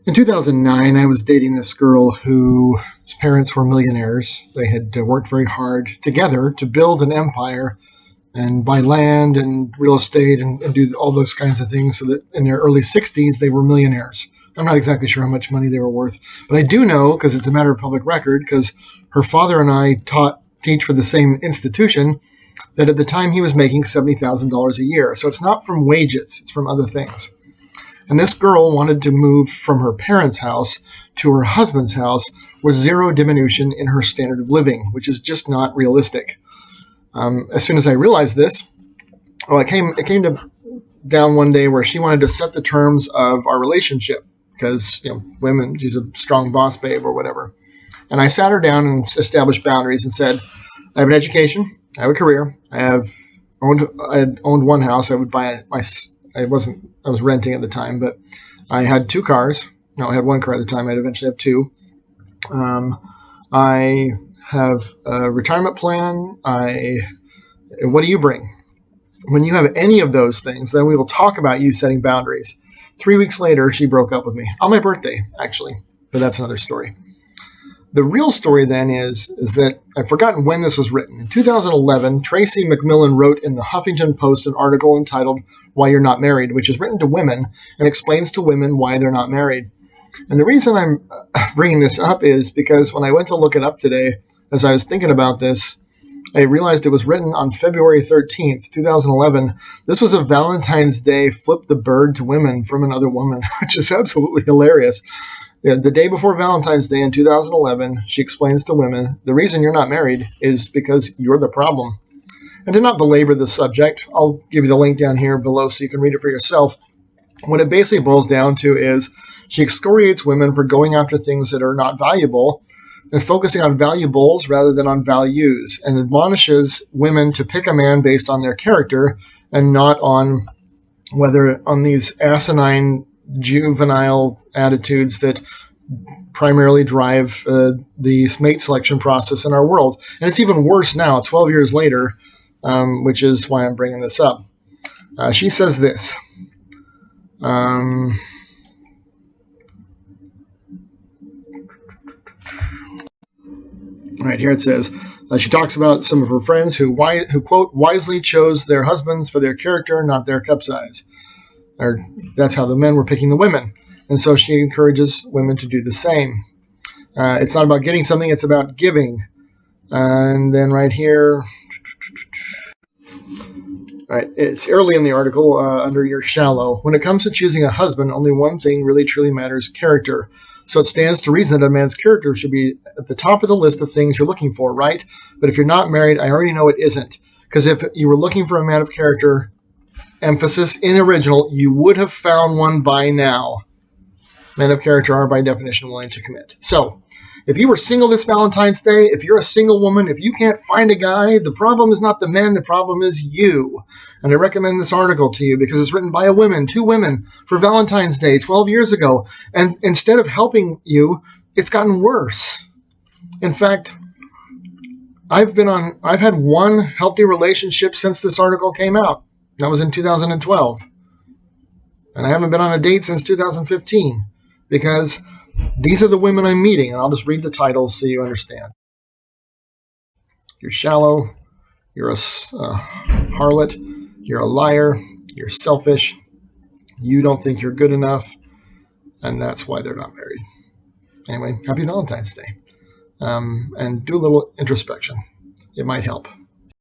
In 2009, I was dating this girl whose parents were millionaires. They had worked very hard together to build an empire and buy land and real estate and do all those kinds of things so that in their early 60s, they were millionaires. I'm not exactly sure how much money they were worth, but I do know, because it's a matter of public record, because her father and I teach for the same institution, that at the time he was making $70,000 a year. So it's not from wages, it's from other things. And this girl wanted to move from her parents' house to her husband's house with zero diminution in her standard of living, which is just not realistic. As soon as I realized this, it came down one day where she wanted to set the terms of our relationship because, women, she's a strong boss babe or whatever. And I sat her down and established boundaries and said, I have an education, I have a career, I had owned one house. I would buy I was renting at the time, but I had two cars. No, I had one car at the time. I'd eventually have two. I have a retirement plan. What do you bring? When you have any of those things, then we will talk about you setting boundaries. 3 weeks later, she broke up with me on my birthday, actually, but that's another story. The real story then is that I've forgotten when this was written. In 2011, Tracy McMillan wrote in the Huffington Post an article entitled Why You're Not Married, which is written to women and explains to women why they're not married. And the reason I'm bringing this up is because when I went to look it up today, as I was thinking about this, I realized it was written on February 13th, 2011. This was a Valentine's Day flip the bird to women from another woman, which is absolutely hilarious. The day before Valentine's Day in 2011, she explains to women, the reason you're not married is because you're the problem. And to not belabor the subject, I'll give you the link down here below so you can read it for yourself. What it basically boils down to is she excoriates women for going after things that are not valuable and focusing on valuables rather than on values, and admonishes women to pick a man based on their character and not on these asinine juvenile attitudes that primarily drive the mate selection process in our world. And it's even worse now, 12 years later, which is why I'm bringing this up. She says this. Right here it says, she talks about some of her friends who quote, wisely chose their husbands for their character, not their cup size. Or that's how the men were picking the women. And so she encourages women to do the same. It's not about getting something, it's about giving. And then right here, right, it's early in the article under your shallow. When it comes to choosing a husband, only one thing really truly matters, character. So it stands to reason that a man's character should be at the top of the list of things you're looking for, right? But if you're not married, I already know it isn't. Because if you were looking for a man of character, emphasis in the original, you would have found one by now. Men of character are by definition willing to commit. So, if you were single this Valentine's Day, if you're a single woman, if you can't find a guy, the problem is not the men, the problem is you. And I recommend this article to you because it's written by two women, for Valentine's Day 12 years ago. And instead of helping you, it's gotten worse. In fact, I've had one healthy relationship since this article came out. That was in 2012. And I haven't been on a date since 2015 because these are the women I'm meeting. And I'll just read the titles so you understand. You're shallow. You're a harlot. You're a liar. You're selfish. You don't think you're good enough. And that's why they're not married. Anyway, happy Valentine's Day. And do a little introspection. It might help.